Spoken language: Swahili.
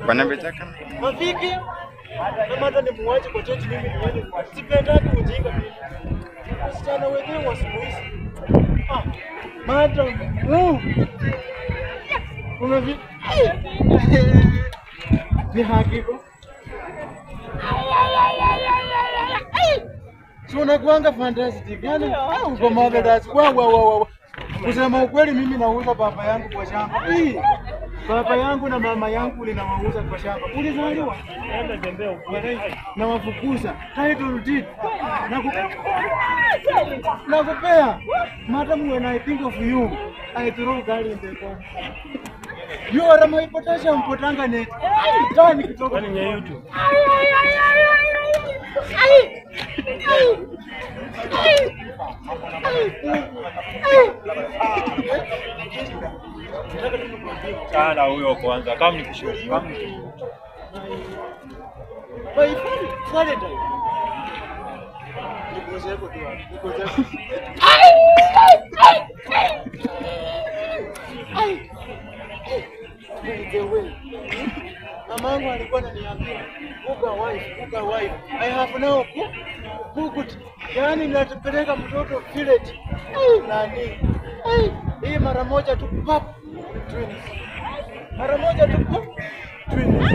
Bwana betaka. Mafiki. Kama hata ni muache kwa cheti mimi niende. Sipendaki ujinga mimi. Wasichana wenyewe wa siku hizi. Madam. Umevi. Ni hakika. So unakuanga fantastic. Yaani uko marvelous. Wow. Kusema ukweli mimi nauza baba yangu kwa shamba. Baba yangu na mama yangu ninawauza kwa shamba. Ulizaliwa? Naenda tembea huko. Na wafukuza. Title deed. Nakupea. Madam, when I think of you, I throw girl in the pond. You are my potassium potanga net. Tani kutoka kwenye YouTube. Sana huyo kwanza kama nikishauri kama Mamangu alikuwa ananiambia buga wife. I have now booked. Yaani natupeleka mtoto village. Nani? Hii mara moja tu pap twins. Mara moja tu pap twins.